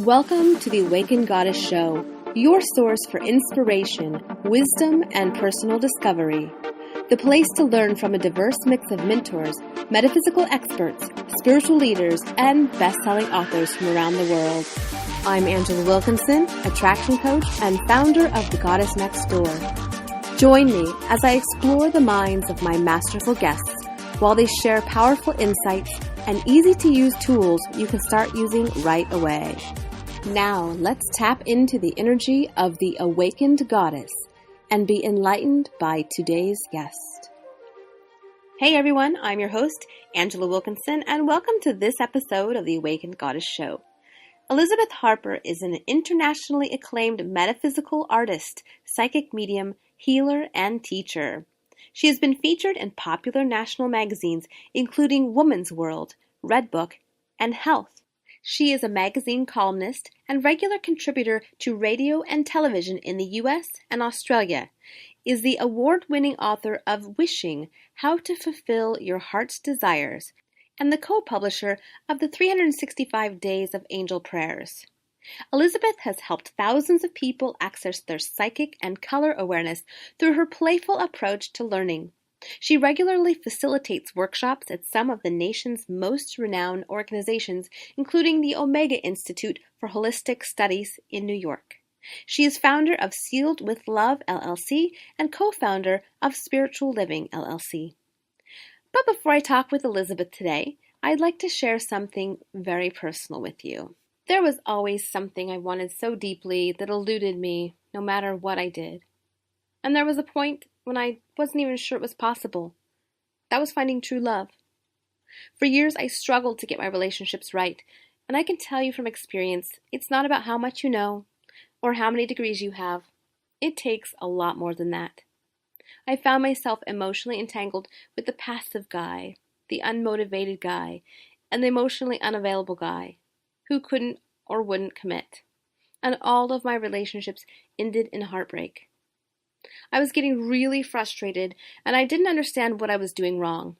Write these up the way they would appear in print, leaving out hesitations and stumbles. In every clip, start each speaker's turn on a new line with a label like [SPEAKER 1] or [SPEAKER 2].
[SPEAKER 1] Welcome to the Awakened Goddess Show, your source for inspiration, wisdom, and personal discovery. The place to learn from a diverse mix of mentors, metaphysical experts, spiritual leaders, and best-selling authors from around the world. I'm Angela Wilkinson, attraction coach and founder of The Goddess Next Door. Join me as I explore the minds of my masterful guests while they share powerful insights and easy-to-use tools you can start using right away. Now, let's tap into the energy of the Awakened Goddess and be enlightened by today's guest. Hey everyone, I'm your host, Angela Wilkinson, and welcome to this episode of the Awakened Goddess Show. Elizabeth Harper is an internationally acclaimed metaphysical artist, psychic medium, healer, and teacher. She has been featured in popular national magazines, including Woman's World, Red Book, and Health. She is a magazine columnist and regular contributor to radio and television in the U.S. and Australia, is the award-winning author of Wishing, How to Fulfill Your Heart's Desires, and the co-publisher of the 365 Days of Angel Prayers. Elizabeth has helped thousands of people access their psychic and color awareness through her playful approach to learning. She regularly facilitates workshops at some of the nation's most renowned organizations, including the Omega Institute for Holistic Studies in New York. She is founder of Sealed with Love, LLC, and co-founder of Spiritual Living, LLC. But before I talk with Elizabeth today, I'd like to share something very personal with you. There was always something I wanted so deeply that eluded me no matter what I did. And there was a point when I wasn't even sure it was possible. That was finding true love. For years, I struggled to get my relationships right, and I can tell you from experience, it's not about how much you know or how many degrees you have. It takes a lot more than that. I found myself emotionally entangled with the passive guy, the unmotivated guy, and the emotionally unavailable guy who couldn't or wouldn't commit. And all of my relationships ended in heartbreak. I was getting really frustrated, and I didn't understand what I was doing wrong.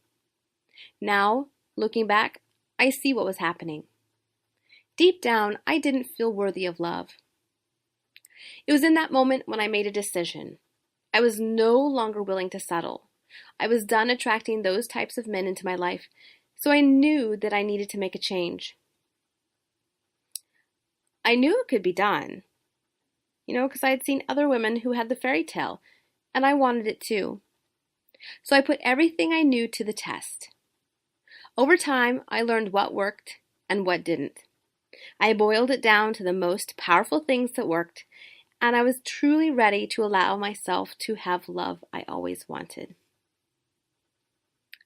[SPEAKER 1] Now, looking back, I see what was happening. Deep down, I didn't feel worthy of love. It was in that moment when I made a decision. I was no longer willing to settle. I was done attracting those types of men into my life, so I knew that I needed to make a change. I knew it could be done. Because I had seen other women who had the fairy tale, and I wanted it too. So I put everything I knew to the test. Over time, I learned what worked and what didn't. I boiled it down to the most powerful things that worked, and I was truly ready to allow myself to have love I always wanted.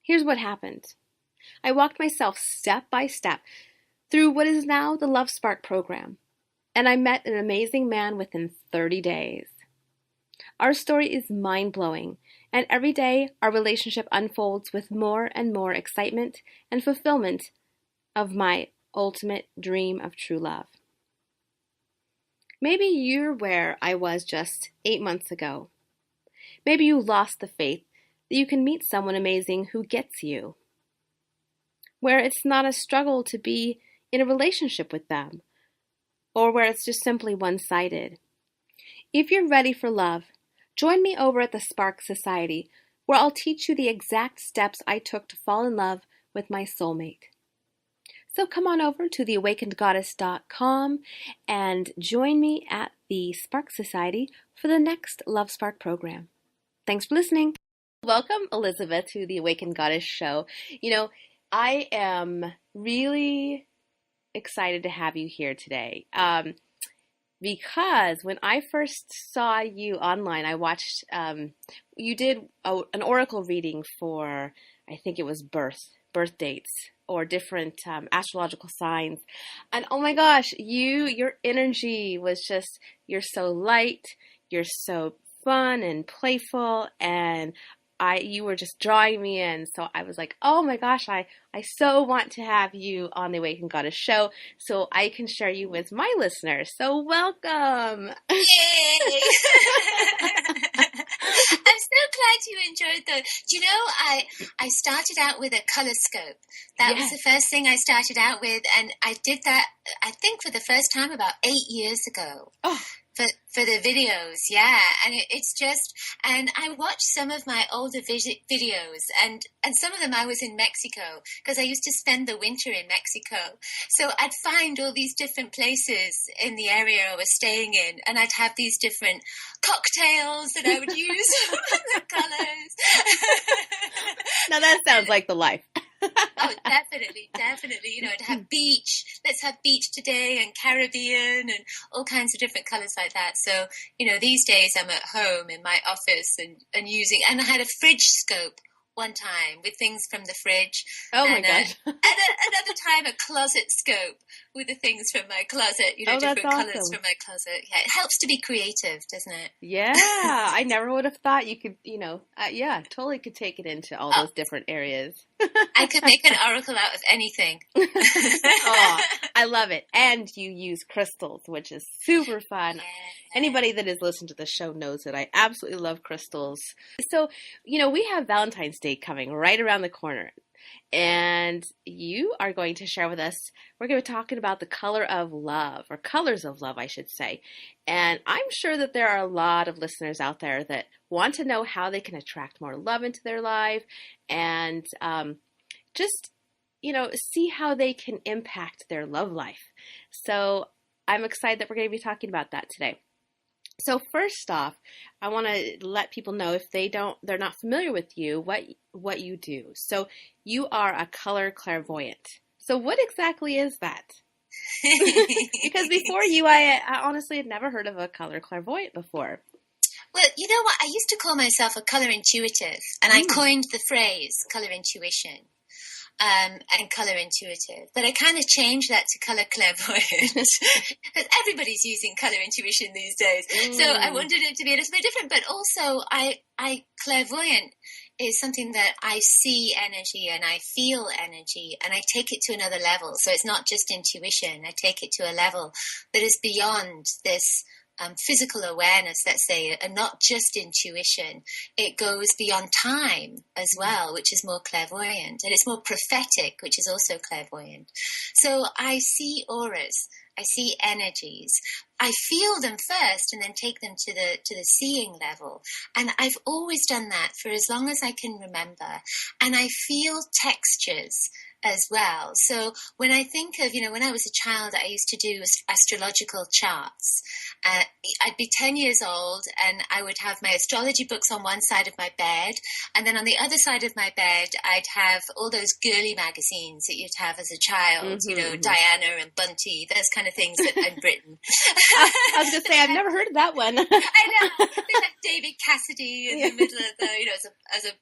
[SPEAKER 1] Here's what happened. I walked myself step by step through what is now the Love Spark program. And I met an amazing man within 30 days. Our story is mind-blowing, and every day our relationship unfolds with more and more excitement and fulfillment of my ultimate dream of true love. Maybe you're where I was just 8 months ago. Maybe you lost the faith that you can meet someone amazing who gets you, where it's not a struggle to be in a relationship with them, or where it's just simply one-sided. If you're ready for love, join me over at the Spark Society, where I'll teach you the exact steps I took to fall in love with my soulmate. So come on over to theawakenedgoddess.com and join me at the Spark Society for the next Love Spark program. Thanks for listening. Welcome, Elizabeth, to the Awakened Goddess Show. I am really excited to have you here today because when I first saw you online, I watched you did an oracle reading for, I think it was birth dates or different astrological signs, and oh my gosh, your energy was just, you're so light, you're so fun and playful, and you were just drawing me in. So I was like, oh my gosh, I so want to have you on the Awakened Goddess Show so I can share you with my listeners. So welcome.
[SPEAKER 2] Yay! I'm so glad you enjoyed those. Do you know, I started out with a color scope. That was the first thing I started out with, and I did that, I think, for the first time about 8 years ago.
[SPEAKER 1] Oh.
[SPEAKER 2] For the videos, yeah, and it's just, and I watched some of my older videos, and some of them I was in Mexico, because I used to spend the winter in Mexico, so I'd find all these different places in the area I was staying in, and I'd have these different cocktails that I would use the colors.
[SPEAKER 1] Now that sounds like the life.
[SPEAKER 2] Oh, definitely. You know, to have beach. Let's have beach today, and Caribbean, and all kinds of different colors like that. So, you know, these days I'm at home in my office and using, and I had a fridge scope one time with things from the fridge.
[SPEAKER 1] Oh my gosh.
[SPEAKER 2] And another time a closet scope with the things from my closet, you know, different colors from my closet. Yeah, it helps to be creative, doesn't it?
[SPEAKER 1] Yeah, I never would have thought you could, you know, totally could take it into all those different areas.
[SPEAKER 2] I could make an oracle out of anything.
[SPEAKER 1] Oh, I love it. And you use crystals, which is super fun. Yeah. Anybody that has listened to the show knows that I absolutely love crystals. So, you know, we have Valentine's Day coming right around the corner. And you are going to share with us, we're going to be talking about the color of love, or colors of love, I should say. And I'm sure that there are a lot of listeners out there that want to know how they can attract more love into their life and just, you know, see how they can impact their love life. So I'm excited that we're going to be talking about that today. So first off, I want to let people know, if they're not familiar with you, what you do. So you are a color clairvoyant. So what exactly is that? Because before you, I honestly had never heard of a color clairvoyant before.
[SPEAKER 2] Well, you know what? I used to call myself a color intuitive, and I coined the phrase color intuition. And color intuitive, but I kind of changed that to color clairvoyant. Everybody's using color intuition these days, so I wanted it to be a little bit different. But also, I clairvoyant is something that I see energy and I feel energy, and I take it to another level. So it's not just intuition; I take it to a level that is beyond this physical awareness, let's say, and not just intuition. It goes beyond time as well, which is more clairvoyant, and it's more prophetic, which is also clairvoyant. So I see auras, I see energies. I feel them first and then take them to the seeing level. And I've always done that for as long as I can remember. And I feel textures as well. So when I think of, you know, when I was a child, I used to do astrological charts. I'd be 10 years old and I would have my astrology books on one side of my bed. And then on the other side of my bed, I'd have all those girly magazines that you'd have as a child, you know, Diana and Bunty, those kind of things that I'd written.
[SPEAKER 1] I was going to say, I've never heard of that one.
[SPEAKER 2] I know. They had David Cassidy in the middle of the, you know, as a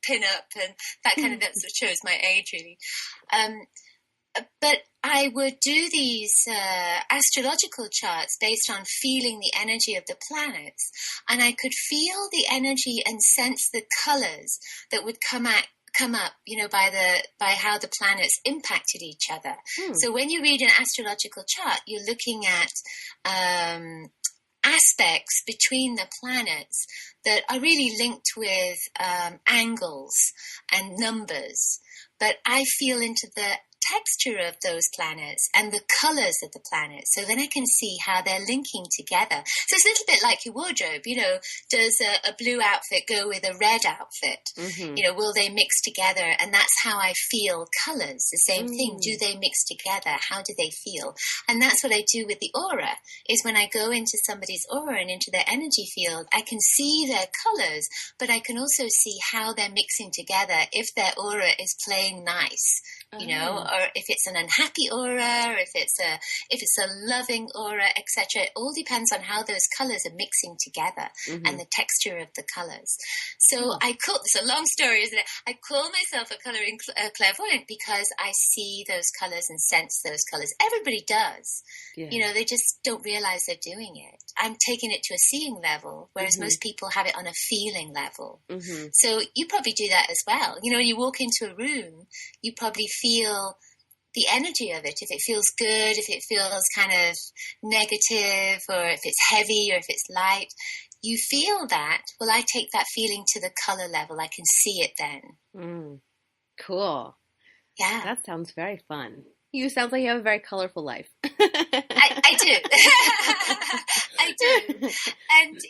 [SPEAKER 2] pin-up, and that kind of, that sort of shows my age, really. But I would do these astrological charts based on feeling the energy of the planets, and I could feel the energy and sense the colors that would come up, you know, by how the planets impacted each other. So when you read an astrological chart, you're looking at aspects between the planets that are really linked with angles and numbers. But I feel into the texture of those planets and the colors of the planets, so then I can see how they're linking together. So it's a little bit like your wardrobe, you know, does a blue outfit go with a red outfit? You know, will they mix together? And that's how I feel colors, the same thing. Do they mix together? How do they feel? And that's what I do with the aura, is when I go into somebody's aura and into their energy field, I can see their colors, but I can also see how they're mixing together, if their aura is playing nice, you know, or if it's an unhappy aura, if it's a loving aura, etc. It all depends on how those colors are mixing together and the texture of the colors. So it's a long story, isn't it? I call myself a coloring clairvoyant because I see those colors and sense those colors. Everybody does. Yeah. You know, they just don't realize they're doing it. I'm taking it to a seeing level, whereas most people have it on a feeling level. So you probably do that as well. You know, when you walk into a room, you probably feel the energy of it, if it feels good, if it feels kind of negative, or if it's heavy, or if it's light. you feel that, well, I take that feeling to the color level. I can see it then.
[SPEAKER 1] Cool.
[SPEAKER 2] Yeah.
[SPEAKER 1] That sounds very fun. You sound like you have a very colorful life.
[SPEAKER 2] I do. I do. And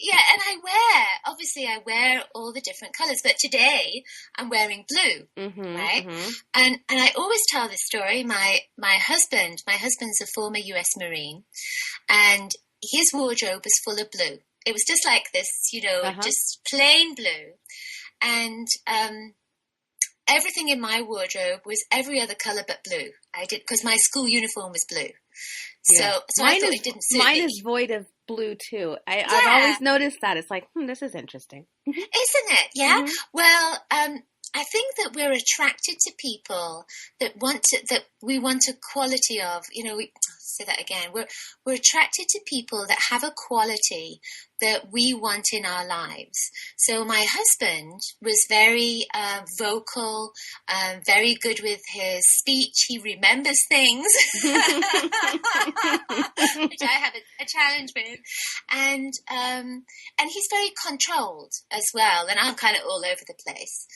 [SPEAKER 2] obviously I wear all the different colors, but today I'm wearing blue, right? And I always tell this story. My husband's a former US Marine, and his wardrobe was full of blue. It was just like this, just plain blue. And, everything in my wardrobe was every other color but blue. Because my school uniform was blue.
[SPEAKER 1] Yeah.
[SPEAKER 2] So I thought it didn't suit me.
[SPEAKER 1] Mine is void of blue too. I've always noticed that. It's like, this is interesting.
[SPEAKER 2] Isn't it? Yeah. Well, I think that we're attracted to people that we want a quality of, say that again. We're attracted to people that have a quality that we want in our lives. So my husband was very vocal, very good with his speech. He remembers things, which I have a challenge with, and he's very controlled as well. And I'm kind of all over the place.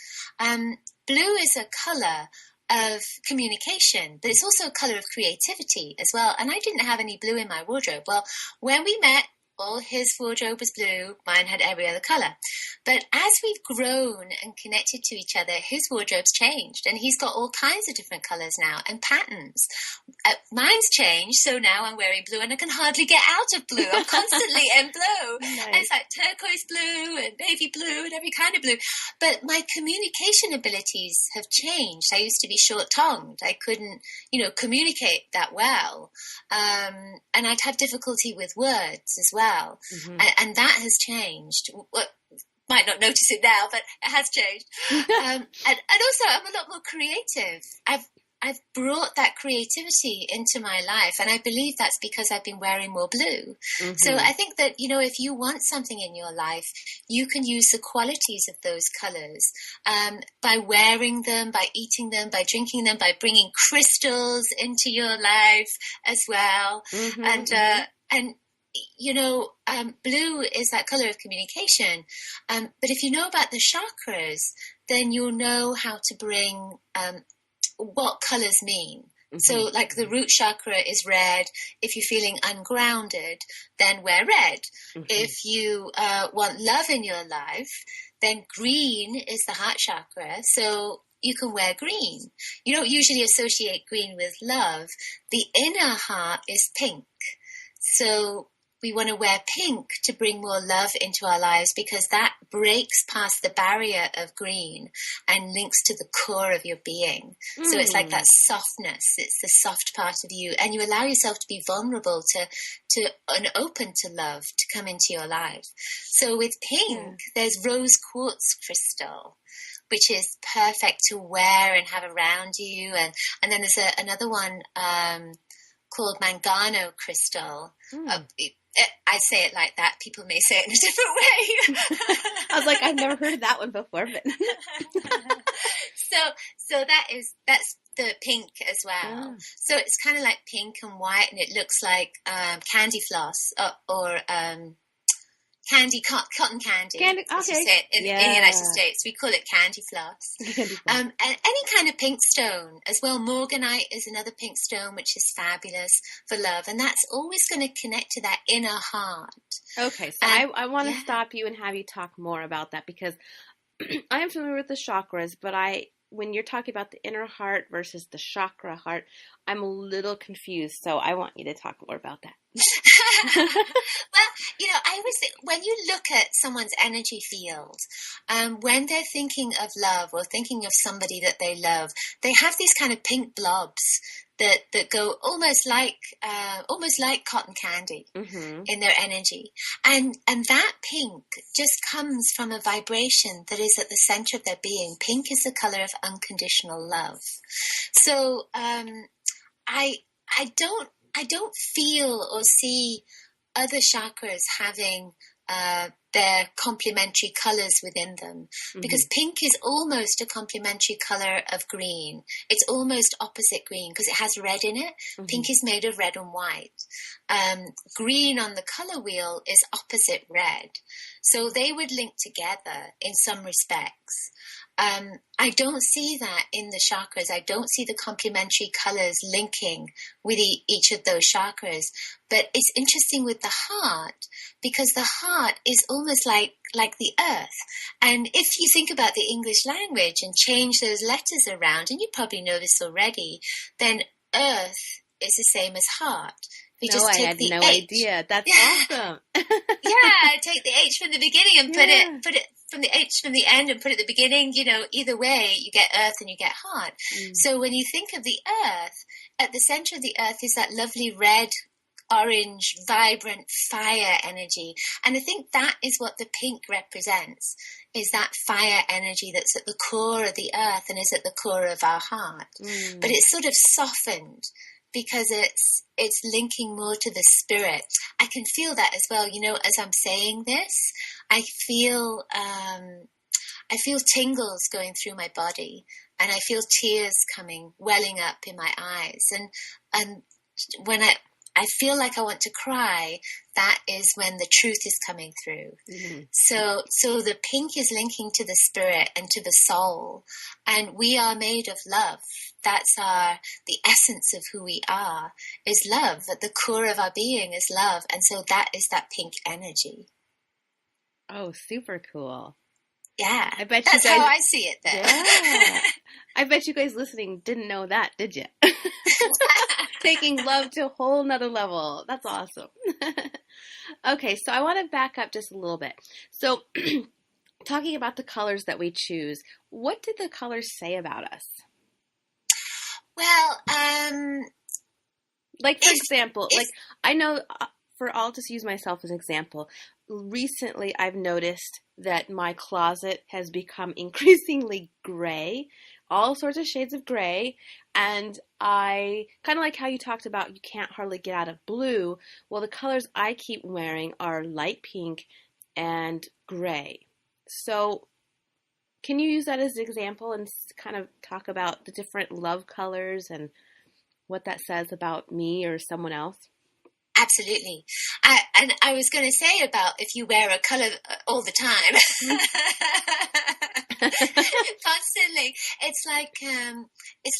[SPEAKER 2] Blue is a color of communication, but it's also a color of creativity as well. And I didn't have any blue in my wardrobe. Well, when we met, all his wardrobe was blue. Mine had every other color. But as we've grown and connected to each other, his wardrobe's changed, and he's got all kinds of different colors now and patterns. Mine's changed, so now I'm wearing blue, and I can hardly get out of blue. I'm constantly in blue. Nice. And it's like turquoise blue and navy blue and every kind of blue. But my communication abilities have changed. I used to be short-tongued. I couldn't, communicate that well. And I'd have difficulty with words as well. And that has changed. Might not notice it now, but it has changed. And also, I'm a lot more creative. I've brought that creativity into my life, and I believe that's because I've been wearing more blue. So I think that, if you want something in your life, you can use the qualities of those colors by wearing them, by eating them, by drinking them, by bringing crystals into your life as well. And blue is that color of communication. But if you know about the chakras, then you'll know how to bring what colors mean. So like the root chakra is red. If you're feeling ungrounded, then wear red. If you want love in your life, then green is the heart chakra. So you can wear green. You don't usually associate green with love. The inner heart is pink. So we want to wear pink to bring more love into our lives, because that breaks past the barrier of green and links to the core of your being. So it's like that softness. It's the soft part of you. And you allow yourself to be vulnerable to and open to love to come into your life. So with pink, there's rose quartz crystal, which is perfect to wear and have around you. And then there's another one called Mangano crystal. I say it like that. People may say it in a different way.
[SPEAKER 1] I was like, I've never heard of that one before. But
[SPEAKER 2] so that's the pink as well. So it's kind of like pink and white, and it looks like candy floss or cotton candy. As you say it in the United States, we call it candy floss. And any kind of pink stone as well. Morganite is another pink stone, which is fabulous for love, and that's always going to connect to that inner heart.
[SPEAKER 1] Okay, so I want to stop you and have you talk more about that, because I am familiar with the chakras, but when you're talking about the inner heart versus the chakra heart, I'm a little confused. So I want you to talk more about that.
[SPEAKER 2] Well, I always think when you look at someone's energy field, when they're thinking of love or thinking of somebody that they love, they have these kind of pink blobs that go almost like cotton candy in their energy, and that pink just comes from a vibration that is at the center of their being. Pink is the color of unconditional love. So I don't feel or see other chakras having their complementary colors within them, because pink is almost a complementary color of green. It's almost opposite green because it has red in it. Pink is made of red and white. Green on the color wheel is opposite red. So they would link together in some respects. I don't see that in the chakras. I don't see the complementary colors linking with each of those chakras. But it's interesting with the heart, because the heart is almost like the earth. And if you think about the English language and change those letters around, and you probably know this already, then earth is the same as heart. We
[SPEAKER 1] no, I had no idea. That's awesome.
[SPEAKER 2] Take the H from the beginning and put it from the H from the end and put it at the beginning. Either way, you get earth and you get heart. So when you think of the earth, at the center of the earth is that lovely red, orange, vibrant fire energy. And I think that is what the pink represents, is that fire energy that's at the core of the earth and is at the core of our heart. But it's sort of softened, because it's linking more to the spirit. I can feel that as well. As I'm saying this, I feel tingles going through my body, and I feel tears welling up in my eyes. And when I feel like I want to cry, that is when the truth is coming through. So the pink is linking to the spirit and to the soul, and we are made of love. That's the essence of who we are, is love. At the core of our being is love, and so that is that pink energy.
[SPEAKER 1] Oh, super cool.
[SPEAKER 2] Yeah,
[SPEAKER 1] I bet
[SPEAKER 2] that's
[SPEAKER 1] you guys,
[SPEAKER 2] how I see it then.
[SPEAKER 1] Yeah. I bet you guys listening didn't know that, did you? Taking love to a whole nother level. That's awesome. Okay, so I want to back up just a little bit. So talking about the colors that we choose, what did the colors say about us?
[SPEAKER 2] Well,
[SPEAKER 1] like, for example, like, I know, I'll just use myself as an example. Recently, I've noticed that my closet has become increasingly gray, all sorts of shades of gray, and I kind of like how you talked about you can't hardly get out of blue. Well, the colors I keep wearing are light pink and gray. So can you use that as an example and kind of talk about the different love colors and what that says about me or someone else?
[SPEAKER 2] Absolutely. And I was going to say about if you wear a color all the time, constantly, it's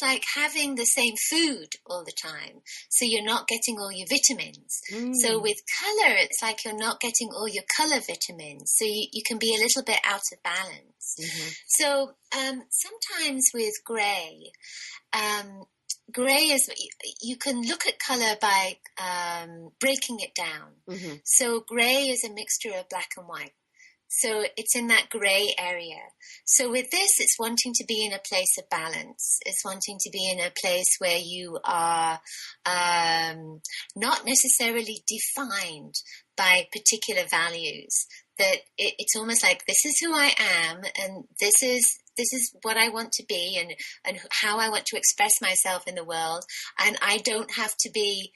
[SPEAKER 2] like having the same food all the time. So you're not getting all your vitamins. So with color, it's like you're not getting all your color vitamins. So you can be a little bit out of balance. So sometimes with gray, gray is, you can look at color by breaking it down. So gray is a mixture of black and white. So it's in that gray area. So with this, it's wanting to be in a place of balance. It's wanting to be in a place where you are not necessarily defined by particular values. That it's almost like, this is who I am, and this is what I want to be, and how I want to express myself in the world. And I don't have to be,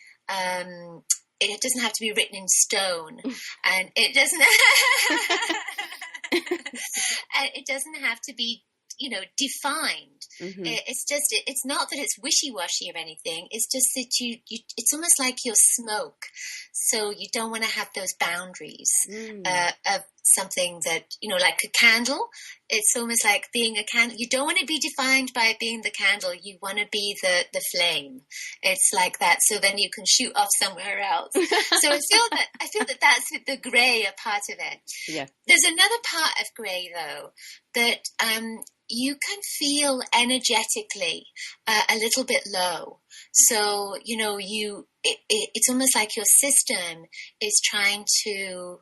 [SPEAKER 2] it doesn't have to be written in stone, and it doesn't have to be, defined. It's not that it's wishy-washy or anything. It's just that it's almost like you're smoke. So you don't want to have those boundaries of something that, like a candle. It's almost like being a candle. You don't want to be defined by being the candle. You want to be the flame. It's like that. So then you can shoot off somewhere else. So I feel that that's the gray a part of it. Yeah. There's another part of gray though that you can feel energetically a little bit low. So, it's almost like your system is trying to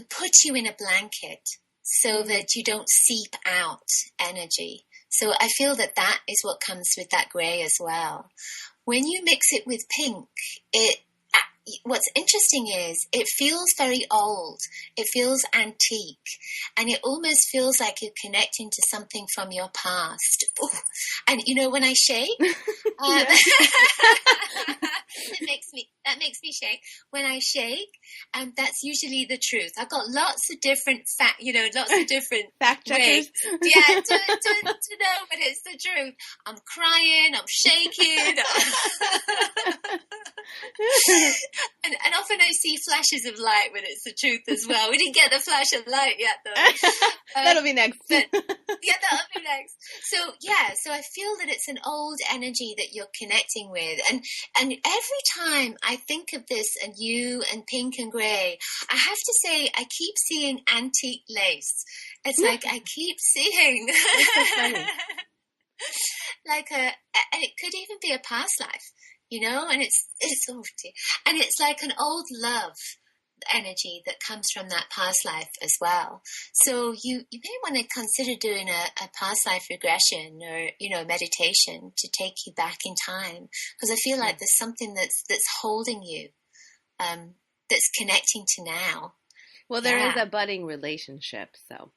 [SPEAKER 2] put you in a blanket so that you don't seep out energy. So I feel that is what comes with that gray as well. When you mix it with pink, what's interesting is it feels very old. It feels antique. And it almost feels like you're connecting to something from your past. Ooh. And when I shake, That makes me shake. When I shake, that's usually the truth. I've got lots of different lots of different
[SPEAKER 1] fact checkers.
[SPEAKER 2] Yeah, to know, but it's the truth. I'm crying, I'm shaking. and often I see flashes of light when it's the truth as well. We didn't get the flash of light yet, though.
[SPEAKER 1] That'll be next.
[SPEAKER 2] Yeah, that'll be next. So I feel that it's an old energy that you're connecting with. And every time I think of this and you and pink and grey, I have to say I keep seeing antique lace. It's like I keep seeing
[SPEAKER 1] That's so funny.
[SPEAKER 2] and it could even be a past life, and it's like an old love energy that comes from that past life as well. So you may want to consider doing a past life regression or meditation to take you back in time, because I feel like there's something that's holding you, that's connecting to now.
[SPEAKER 1] Well, there is a budding relationship, so.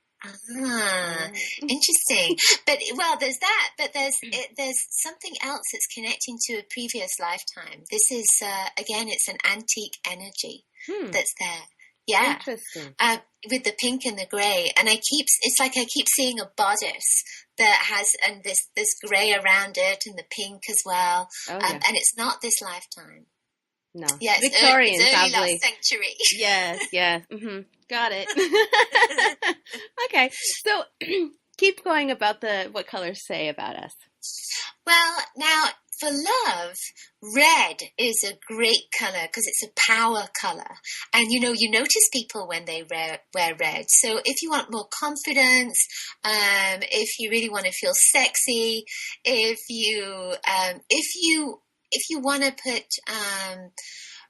[SPEAKER 2] Interesting. But there's that. But there's something else that's connecting to a previous lifetime. This is again, it's an antique energy that's there. Yeah,
[SPEAKER 1] interesting.
[SPEAKER 2] With the pink and the grey, and it's like I keep seeing a bodice that has this grey around it and the pink as well.
[SPEAKER 1] Oh, yeah.
[SPEAKER 2] And it's not this lifetime.
[SPEAKER 1] No.
[SPEAKER 2] Yeah,
[SPEAKER 1] Victorian,
[SPEAKER 2] it's early
[SPEAKER 1] probably.
[SPEAKER 2] last century.
[SPEAKER 1] Yes. Mm-hmm. Got it. Okay, so keep going about what colors say about us.
[SPEAKER 2] Well, now for love, red is a great color because it's a power color. And, you notice people when they wear red. So if you want more confidence, if you really want to feel sexy, if you want to put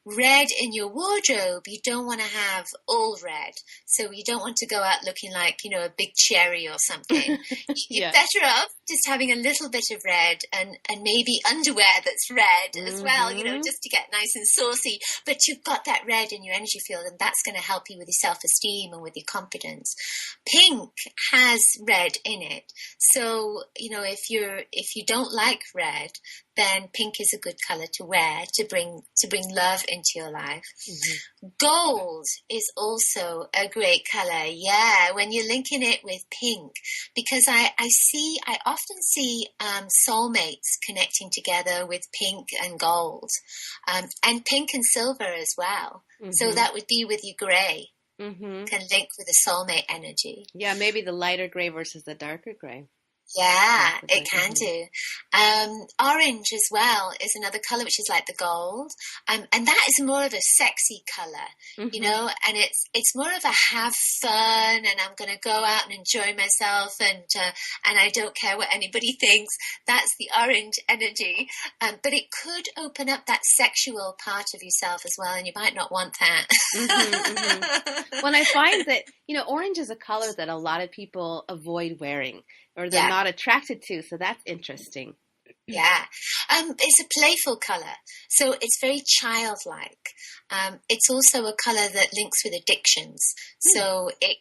[SPEAKER 2] red in your wardrobe, you don't want to have all red. So you don't want to go out looking like, a big cherry or something. You're better off just having a little bit of red and maybe underwear that's red as well, just to get nice and saucy. But you've got that red in your energy field, and that's going to help you with your self-esteem and with your confidence. Pink has red in it. So, if you don't like red, then pink is a good color to wear to bring love into your life. Mm-hmm. Gold is also a great color, when you're linking it with pink, because I often see soulmates connecting together with pink and gold, and pink and silver as well. Mm-hmm. So that would be with your gray. Mm-hmm. Can link with the soulmate energy.
[SPEAKER 1] Yeah, maybe the lighter gray versus the darker gray.
[SPEAKER 2] Yeah, it can do. Orange as well is another color, which is like the gold, and that is more of a sexy color, and it's more of a have fun, and I'm going to go out and enjoy myself, and I don't care what anybody thinks. That's the orange energy, but it could open up that sexual part of yourself as well, and you might not want that.
[SPEAKER 1] Well, I find that orange is a color that a lot of people avoid wearing, or they're not attracted to, so that's interesting.
[SPEAKER 2] Yeah. It's a playful color, so it's very childlike. It's also a color that links with addictions. So it's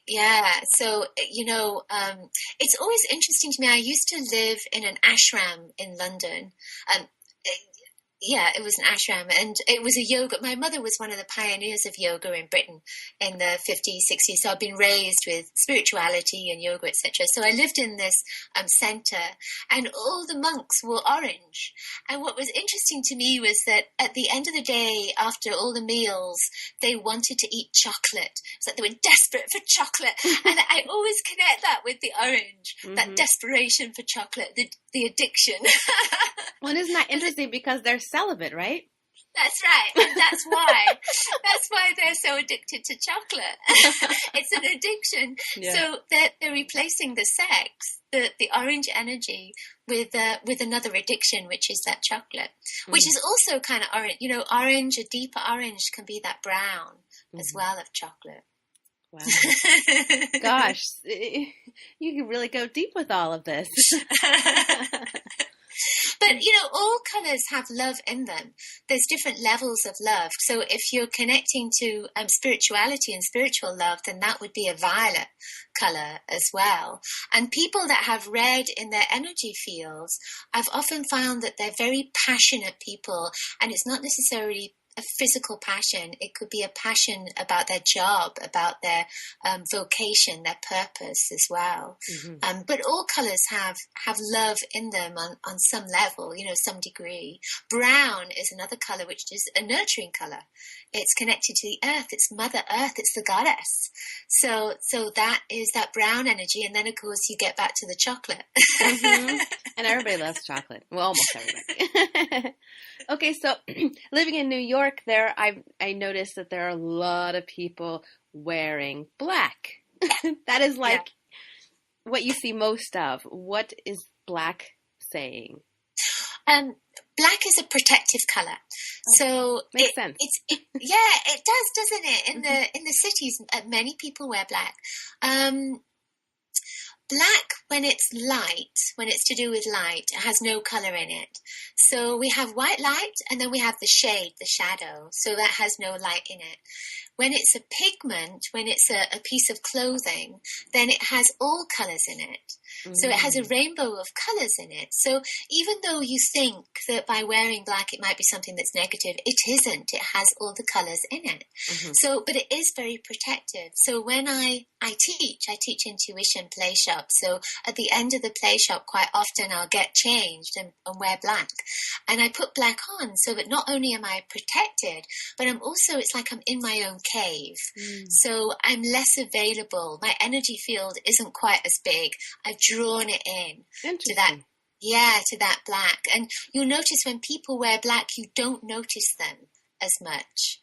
[SPEAKER 2] always interesting to me. I used to live in an ashram in London. It was an ashram, and it was a yoga. My mother was one of the pioneers of yoga in Britain in the 50s, 60s. So I've been raised with spirituality and yoga, etc. So I lived in this center, and all the monks were orange. And what was interesting to me was that at the end of the day, after all the meals, they wanted to eat chocolate. It's like they were desperate for chocolate. And I always connect that with the orange, that desperation for chocolate, the addiction.
[SPEAKER 1] Well, isn't that interesting, because they're celibate, right?
[SPEAKER 2] That's right, and that's why they're so addicted to chocolate. It's an addiction. Yeah. So they're replacing the sex, the orange energy, with another addiction, which is that chocolate, which is also kind of orange. Orange, a deeper orange, can be that brown as well of chocolate.
[SPEAKER 1] Wow. Gosh, you can really go deep with all of this.
[SPEAKER 2] But, all colors have love in them. There's different levels of love. So if you're connecting to spirituality and spiritual love, then that would be a violet color as well. And people that have red in their energy fields, I've often found that they're very passionate people. And it's not necessarily a physical passion. It could be a passion about their job, about their vocation, their purpose as well.
[SPEAKER 1] Mm-hmm.
[SPEAKER 2] But all colors have love in them on some level, some degree. Brown is another color, which is a nurturing color. It's connected to the earth. It's Mother Earth. It's the goddess. So that is that brown energy. And then, of course, you get back to the chocolate.
[SPEAKER 1] Mm-hmm. And everybody loves chocolate. Well, almost everybody. Okay, so living in New York, I noticed that there are a lot of people wearing black. That is like what you see most of. What is black saying?
[SPEAKER 2] Black is a protective color, so
[SPEAKER 1] makes sense.
[SPEAKER 2] It does, doesn't it? In the cities, many people wear black. Black, when it's light, when it's to do with light, has no color in it. So we have white light, and then we have the shade, the shadow. So that has no light in it. When it's a pigment, when it's a piece of clothing, then it has all colors in it. So it has a rainbow of colors in it. So even though you think that by wearing black it might be something that's negative, it isn't. It has all the colors in it. So, but it is very protective. So when I teach intuition play shop. So at the end of the play shop, quite often I'll get changed and wear black. And I put black on so that not only am I protected, but it's like I'm in my own cave. So I'm less available. My energy field isn't quite as big. I've drawn it in to that black. And you'll notice when people wear black, you don't notice them as much.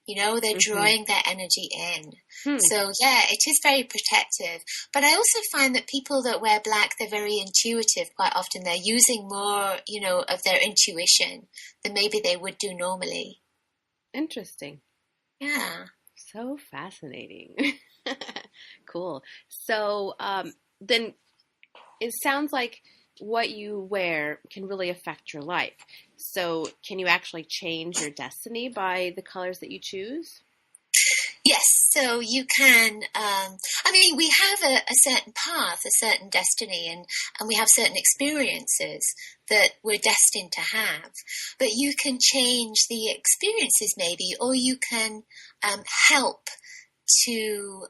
[SPEAKER 2] They're drawing their energy in. So, it is very protective. But I also find that people that wear black, they're very intuitive quite often. They're using more, of their intuition than maybe they would do normally.
[SPEAKER 1] Interesting.
[SPEAKER 2] Yeah.
[SPEAKER 1] So fascinating. Cool. So then it sounds like what you wear can really affect your life. So can you actually change your destiny by the colors that you choose?
[SPEAKER 2] Yes, so you can, we have a certain path, a certain destiny, and we have certain experiences that we're destined to have. But you can change the experiences maybe, or you can help to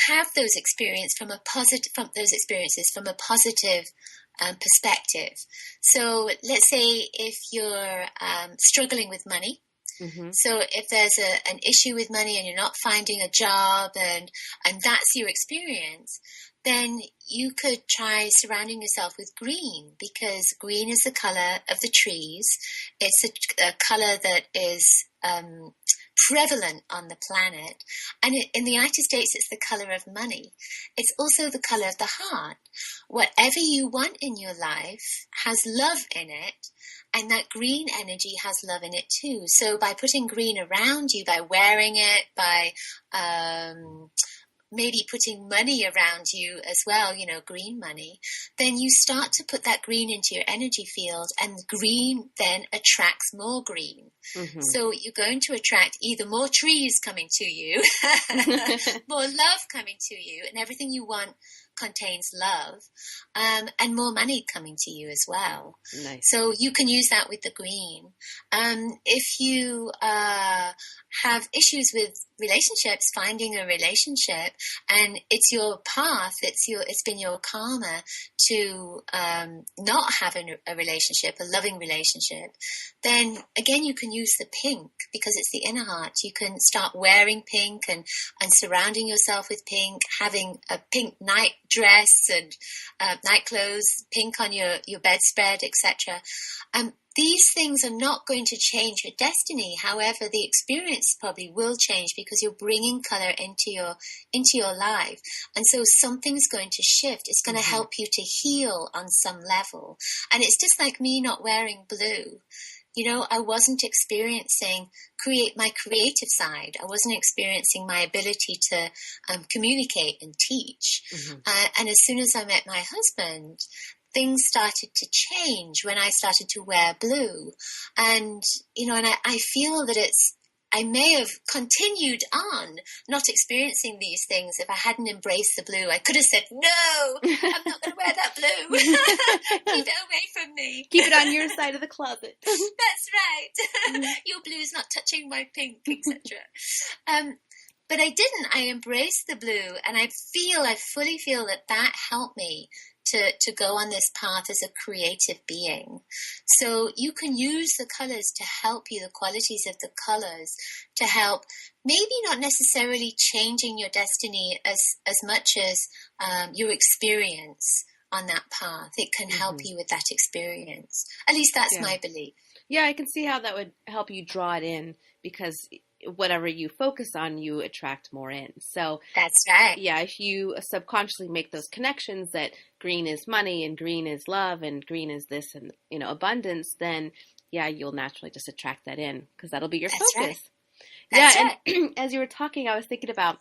[SPEAKER 2] have those experiences from a positive perspective. So let's say if you're struggling with money. So if there's an issue with money and you're not finding a job and that's your experience, then you could try surrounding yourself with green, because green is the color of the trees. It's a color that is prevalent on the planet. And in the United States, it's the color of money. It's also the color of the heart. Whatever you want in your life has love in it. And that green energy has love in it too. So by putting green around you, by wearing it, by maybe putting money around you as well, green money, then you start to put that green into your energy field, and green then attracts more green. So you're going to attract either more trees coming to you, more love coming to you, and everything you want contains love, and more money coming to you as well.
[SPEAKER 1] Nice.
[SPEAKER 2] So you can use that with the green. If you have issues with relationships, finding a relationship, and it's your path, it's been your karma to not have a relationship, a loving relationship, then again you can use the pink, because it's the inner heart. You can start wearing pink and surrounding yourself with pink, having a pink night dress and night clothes, pink on your bedspread, etc. These things are not going to change your destiny. However, the experience probably will change, because you're bringing color into your life. And so something's going to shift. It's going to help you to heal on some level. And it's just like me not wearing blue. I wasn't experiencing my creative side. I wasn't experiencing my ability to communicate and teach. And as soon as I met my husband, things started to change when I started to wear blue. And, and I feel that I may have continued on not experiencing these things if I hadn't embraced the blue. I could have said, no, I'm not going to wear that blue. Keep it away from me.
[SPEAKER 1] Keep it on your side of the closet.
[SPEAKER 2] That's right. Your blue's not touching my pink, etc. But I didn't. I embraced the blue, and I fully feel that helped me to go on this path as a creative being. So you can use the colors to help you, the qualities of the colors, to help maybe not necessarily changing your destiny as much as your experience on that path. It can help you with that experience. At least that's my belief.
[SPEAKER 1] Yeah, I can see how that would help you draw it in, because whatever you focus on, you attract more in. So
[SPEAKER 2] that's right.
[SPEAKER 1] Yeah, if you subconsciously make those connections that green is money and green is love and green is this and, abundance, then you'll naturally just attract that in, because that'll be your focus.
[SPEAKER 2] Right. That's right.
[SPEAKER 1] And as you were talking, I was thinking about,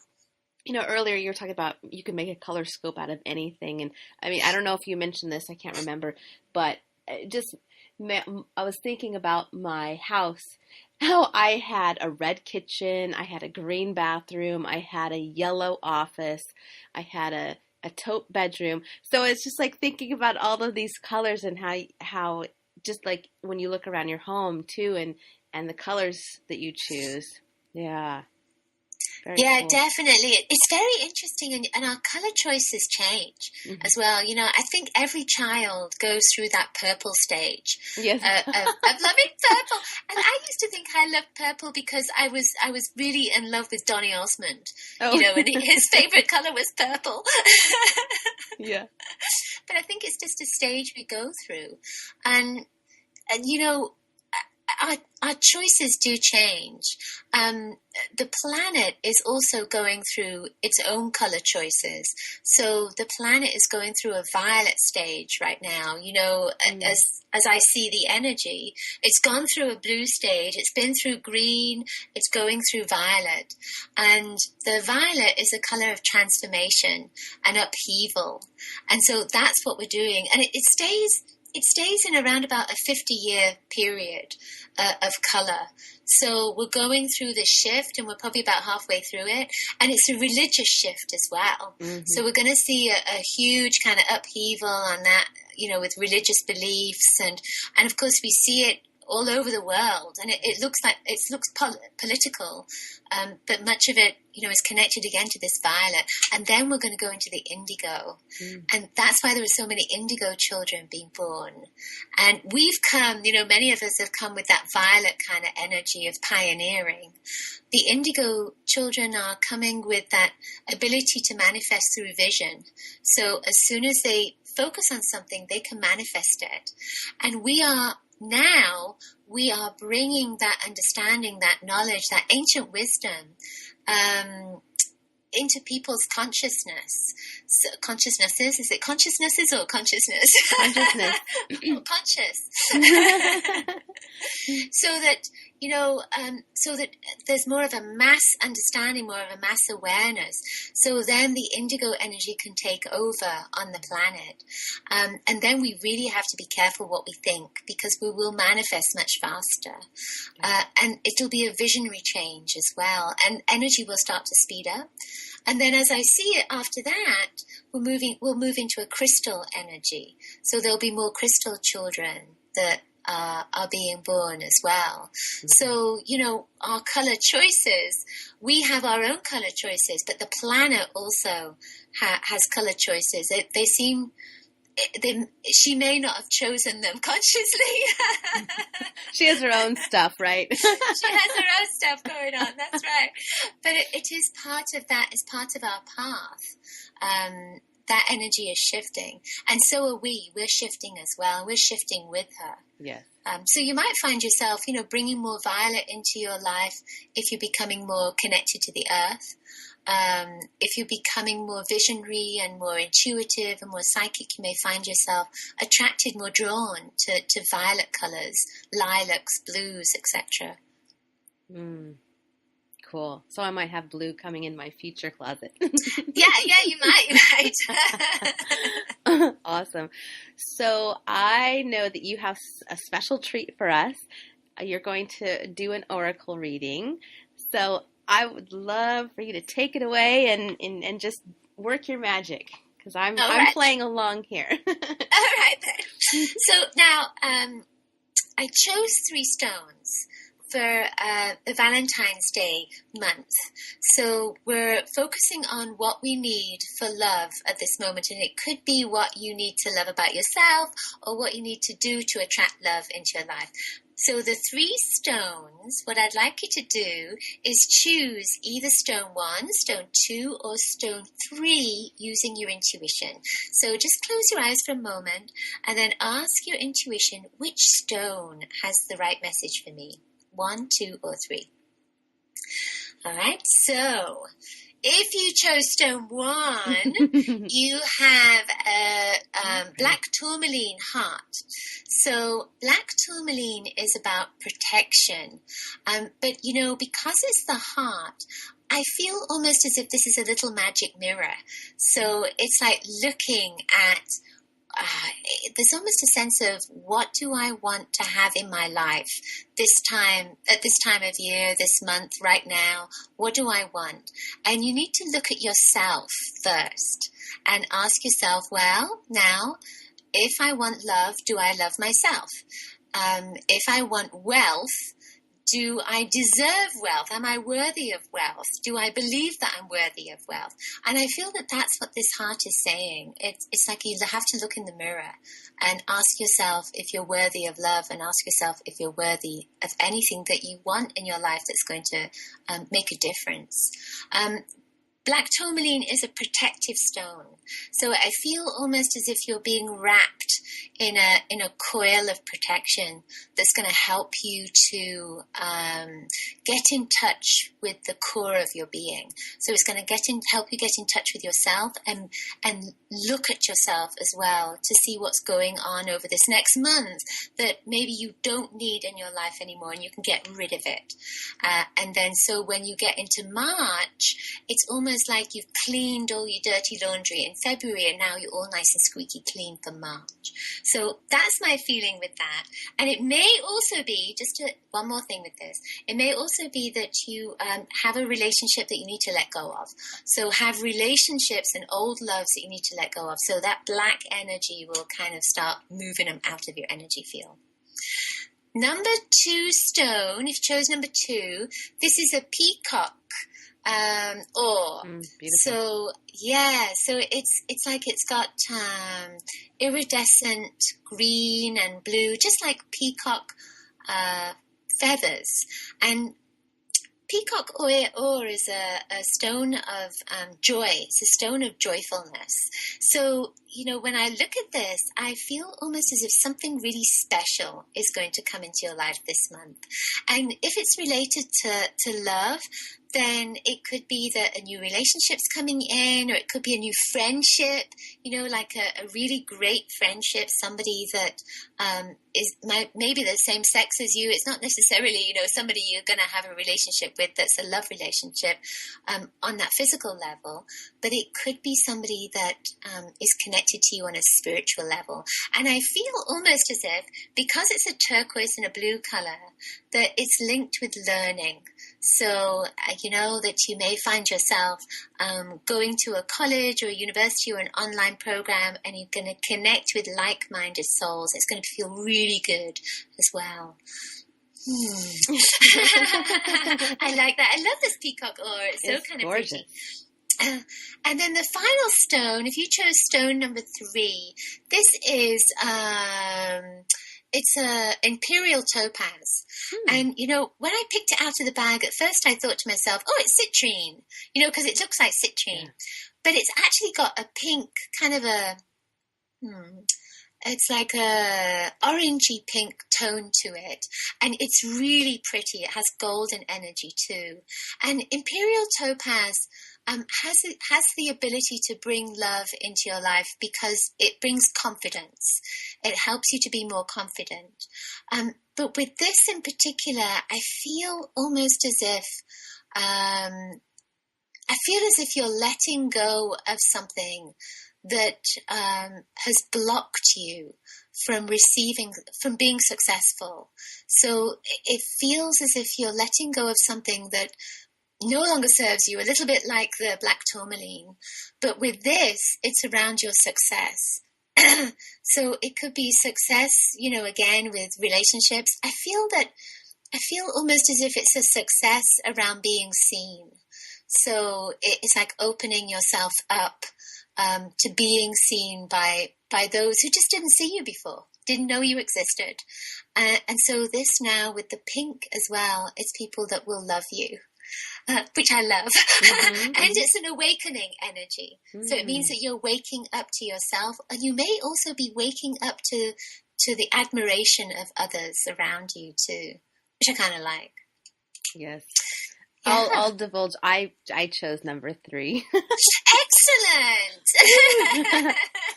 [SPEAKER 1] earlier you were talking about you can make a color scope out of anything. And I mean, I don't know if you mentioned this, I can't remember, but I was thinking about my house, how I had a red kitchen, I had a green bathroom, I had a yellow office, I had a taupe bedroom. So it's just like thinking about all of these colors and how just like when you look around your home too, and the colors that you choose. Yeah. Very cool.
[SPEAKER 2] Definitely. It's very interesting, and our color choices change as well. I think every child goes through that purple stage of loving purple. And I used to think I loved purple because I was really in love with Donny Osmond. And his favorite color was purple.
[SPEAKER 1] Yeah.
[SPEAKER 2] But I think it's just a stage we go through, and our choices do change. The planet is also going through its own color choices. So the planet is going through a violet stage right now. As I see the energy, it's gone through a blue stage. It's been through green. It's going through violet. And the violet is a color of transformation and upheaval. And so that's what we're doing. And it stays in around about a 50-year period of color. So we're going through this shift, and we're probably about halfway through it. And it's a religious shift as well. So we're going to see a huge kind of upheaval on that, with religious beliefs. And of course, we see it all over the world. And it looks political, but much of it, is connected again to this violet. And then we're going to go into the indigo. And that's why there are so many indigo children being born. And we've come, many of us have come with that violet kind of energy of pioneering. The indigo children are coming with that ability to manifest through vision. So as soon as they focus on something, they can manifest it. And we are bringing that understanding, that knowledge, that ancient wisdom into people's consciousness. So, consciousnesses? Is it consciousnesses or consciousness?
[SPEAKER 1] Consciousness.
[SPEAKER 2] Conscious. So that there's more of a mass understanding, more of a mass awareness. So then the indigo energy can take over on the planet. And then we really have to be careful what we think, because we will manifest much faster. And it'll be a visionary change as well. And energy will start to speed up. And then as I see it after that, we'll move into a crystal energy. So there'll be more crystal children that are being born as well. So, our color choices, we have our own color choices, but the planet also has color choices. They seem... she may not have chosen them consciously.
[SPEAKER 1] She has her own stuff, right?
[SPEAKER 2] She has her own stuff going on, that's right. But it is part of that, it's part of our path. That energy is shifting. And so are we. We're shifting as well. We're shifting with her.
[SPEAKER 1] Yes.
[SPEAKER 2] So you might find yourself, bringing more violet into your life if you're becoming more connected to the earth. If you're becoming more visionary and more intuitive and more psychic, you may find yourself attracted, more drawn to violet colors, lilacs, blues, etc.
[SPEAKER 1] Cool. So I might have blue coming in my future closet.
[SPEAKER 2] Yeah, you might.
[SPEAKER 1] Awesome. So I know that you have a special treat for us. You're going to do an oracle reading. So I would love for you to take it away and just work your magic, because I'm playing along here.
[SPEAKER 2] All right then. So now I chose 3 stones for the Valentine's Day month. So we're focusing on what we need for love at this moment, and it could be what you need to love about yourself or what you need to do to attract love into your life. So the 3 stones, what I'd like you to do is choose either stone 1, stone 2, or stone 3 using your intuition. So just close your eyes for a moment and then ask your intuition which stone has the right message for me. 1, 2, or 3. All right, so if you chose stone 1, you have a black tourmaline heart. So black tourmaline is about protection. But, because it's the heart, I feel almost as if this is a little magic mirror. So it's like looking at there's almost a sense of, what do I want to have in my life at this time of year, this month, right now? What do I want? And you need to look at yourself first and ask yourself, well, now, if I want love, do I love myself? If I want wealth, do I deserve wealth? Am I worthy of wealth? Do I believe that I'm worthy of wealth? And I feel that that's what this heart is saying. It's like you have to look in the mirror and ask yourself if you're worthy of love, and ask yourself if you're worthy of anything that you want in your life that's going to make a difference. Black tourmaline is a protective stone. So I feel almost as if you're being wrapped in a coil of protection that's going to help you to get in touch with the core of your being. So it's going to help you get in touch with yourself and look at yourself as well, to see what's going on over this next month that maybe you don't need in your life anymore, and you can get rid of it. And then so when you get into March, it's almost like you've cleaned all your dirty laundry in February, and now you're all nice and squeaky clean for March. So that's my feeling with that. And it may also be, one more thing with this, it may also be that you have a relationship that you need to let go of. So have relationships and old loves that you need to let go of. So that black energy will kind of start moving them out of your energy field. Number 2 stone, if you chose number 2, this is a peacock ore. So it's like it's got iridescent green and blue, just like peacock feathers. And peacock ore is a stone of joy. It's a stone of joyfulness. So, when I look at this, I feel almost as if something really special is going to come into your life this month. And if it's related to love, then it could be that a new relationship's coming in, or it could be a new friendship, like a really great friendship, somebody that is maybe the same sex as you. It's not necessarily, somebody you're going to have a relationship with that's a love relationship on that physical level, but it could be somebody that is connected to you on a spiritual level. And I feel almost as if, because it's a turquoise and a blue color, that it's linked with learning. So, that you may find yourself going to a college or a university or an online program, and you're going to connect with like-minded souls. It's going to feel really good as well. I like that. I love this peacock ore. It's so kind of
[SPEAKER 1] gorgeous.
[SPEAKER 2] Pretty. And then the final stone, if you chose stone number 3, this is it's a imperial topaz. And, when I picked it out of the bag, at first I thought to myself, oh, it's citrine, because it looks like citrine. Yeah. But it's actually got a pink, kind of it's like a orangey pink tone to it. And it's really pretty. It has golden energy too. And imperial topaz has the ability to bring love into your life because it brings confidence. It helps you to be more confident. But with this in particular, I feel almost as if you're letting go of something that has blocked you from being successful. So it feels as if you're letting go of something that no longer serves you, a little bit like the black tourmaline. But with this, it's around your success. So it could be success, again, with relationships. I feel almost as if it's a success around being seen. So it's like opening yourself up to being seen by those who just didn't see you before, didn't know you existed. And so this now with the pink as well, it's people that will love you. Which I love. Mm-hmm. And it's an awakening energy. Mm. So it means that you're waking up to yourself, and you may also be waking up to the admiration of others around you too, which I kind of like.
[SPEAKER 1] Yes. Yeah. I'll divulge. I chose number 3.
[SPEAKER 2] Excellent.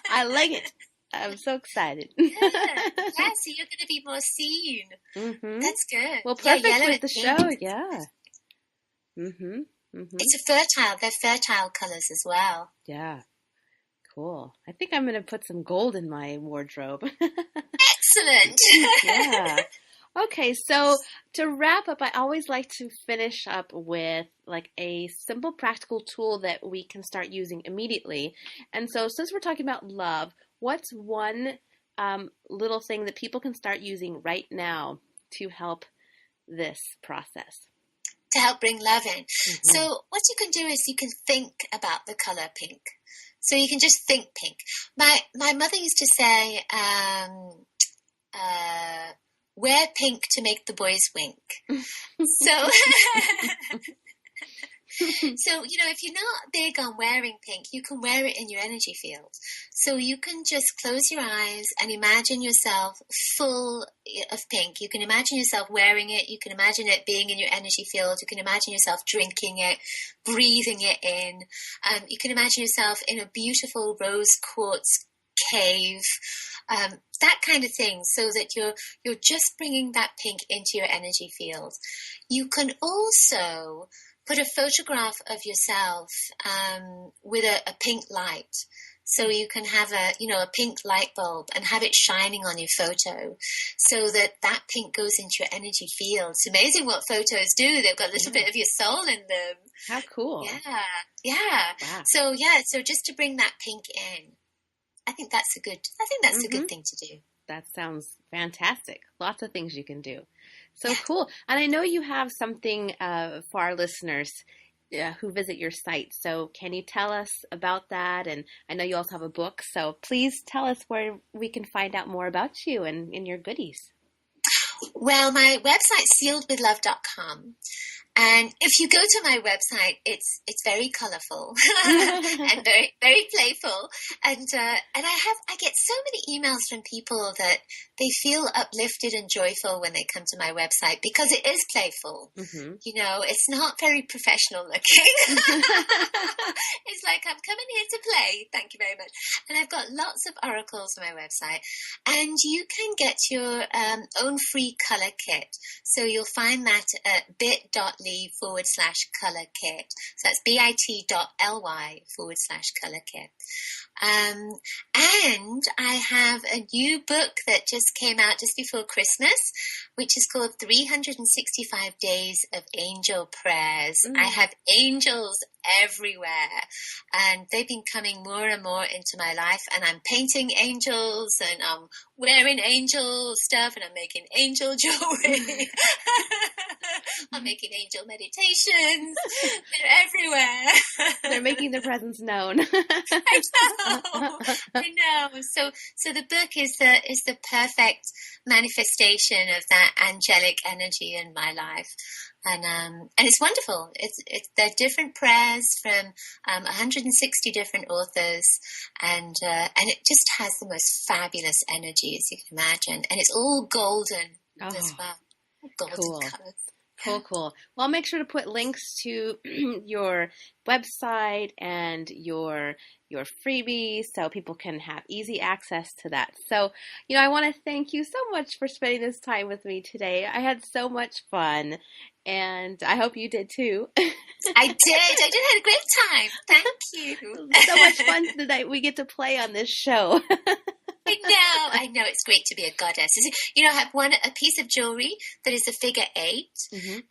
[SPEAKER 1] I like it. I'm so excited.
[SPEAKER 2] Yeah, so you're going to be more seen. Mm-hmm. That's good.
[SPEAKER 1] Well, perfect with the show. Yeah. Mm-hmm. Mm-hmm.
[SPEAKER 2] They're fertile colors as well.
[SPEAKER 1] Yeah. Cool. I think I'm going to put some gold in my wardrobe.
[SPEAKER 2] Excellent.
[SPEAKER 1] Yeah. Okay. So to wrap up, I always like to finish up with like a simple practical tool that we can start using immediately. And so since we're talking about love, what's one little thing that people can start using right now to help this process?
[SPEAKER 2] To help bring love in. Mm-hmm. So what you can do is you can think about the color pink. So you can just think pink. My mother used to say, wear pink to make the boys wink. So, so, if you're not big on wearing pink, you can wear it in your energy field. So you can just close your eyes and imagine yourself full of pink. You can imagine yourself wearing it. You can imagine it being in your energy field. You can imagine yourself drinking it, breathing it in. You can imagine yourself in a beautiful rose quartz cave, that kind of thing, so that you're just bringing that pink into your energy field. You can also put a photograph of yourself with a pink light. So you can have a pink light bulb and have it shining on your photo so that pink goes into your energy field. It's amazing what photos do. They've got a little bit of your soul in them.
[SPEAKER 1] How cool.
[SPEAKER 2] Yeah. Wow. So just to bring that pink in, I think that's a good thing to do.
[SPEAKER 1] That sounds fantastic. Lots of things you can do. So cool. And I know you have something for our listeners who visit your site. So can you tell us about that? And I know you also have a book. So please tell us where we can find out more about you and your goodies.
[SPEAKER 2] Well, my website's sealedwithlove.com. And if you go to my website, it's very colorful and very, very playful. And I get so many emails from people that they feel uplifted and joyful when they come to my website because it is playful. Mm-hmm. It's not very professional looking. It's like, I'm coming here to play. Thank you very much. And I've got lots of oracles on my website. And you can get your own free color kit. So you'll find that at bit.ly/color kit. So that's bit.ly/color kit. And I have a new book that just came out just before Christmas, which is called 365 Days of Angel Prayers. I have angels everywhere, and they've been coming more and more into my life, and I'm painting angels, and I'm wearing angel stuff, and I'm making angel jewelry. I'm making angel meditations. They're everywhere.
[SPEAKER 1] They're making their presence known.
[SPEAKER 2] I know. So the book is the perfect manifestation of that angelic energy in my life. And it's wonderful. They're different prayers from 160 different authors, and it just has the most fabulous energy as you can imagine, and it's all golden as well, golden colors.
[SPEAKER 1] Cool. Well, I'll make sure to put links to your website and your freebies so people can have easy access to that. So, I want to thank you so much for spending this time with me today. I had so much fun, and I hope you did too.
[SPEAKER 2] I did have a great time. Thank you.
[SPEAKER 1] So much fun tonight. We get to play on this show.
[SPEAKER 2] I know. It's great to be a goddess. I have a piece of jewelry that is a figure 8,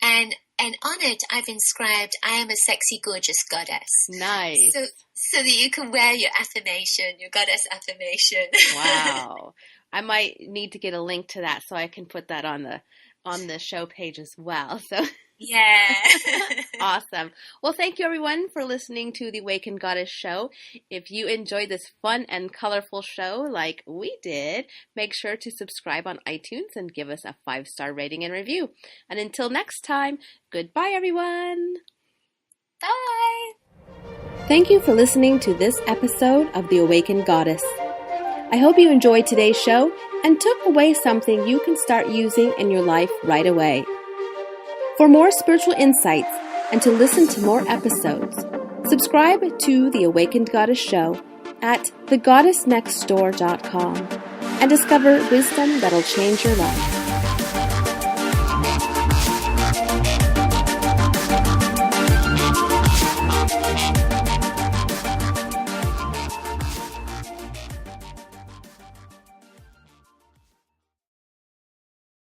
[SPEAKER 2] and And on it, I've inscribed, I am a sexy, gorgeous goddess.
[SPEAKER 1] Nice.
[SPEAKER 2] So that you can wear your affirmation, your goddess affirmation.
[SPEAKER 1] Wow. I might need to get a link to that so I can put that on the show page as well. So
[SPEAKER 2] yeah.
[SPEAKER 1] Awesome. Well, thank you everyone for listening to the Awakened Goddess show. If you enjoyed this fun and colorful show like we did, make sure to subscribe on iTunes and give us a 5-star rating and review. And until next time, goodbye everyone.
[SPEAKER 2] Bye.
[SPEAKER 1] Thank you for listening to this episode of The Awakened Goddess. I hope you enjoyed today's show and took away something you can start using in your life right away. For more spiritual insights and to listen to more episodes, subscribe to The Awakened Goddess Show at thegoddessnextdoor.com and discover wisdom that'll change your life.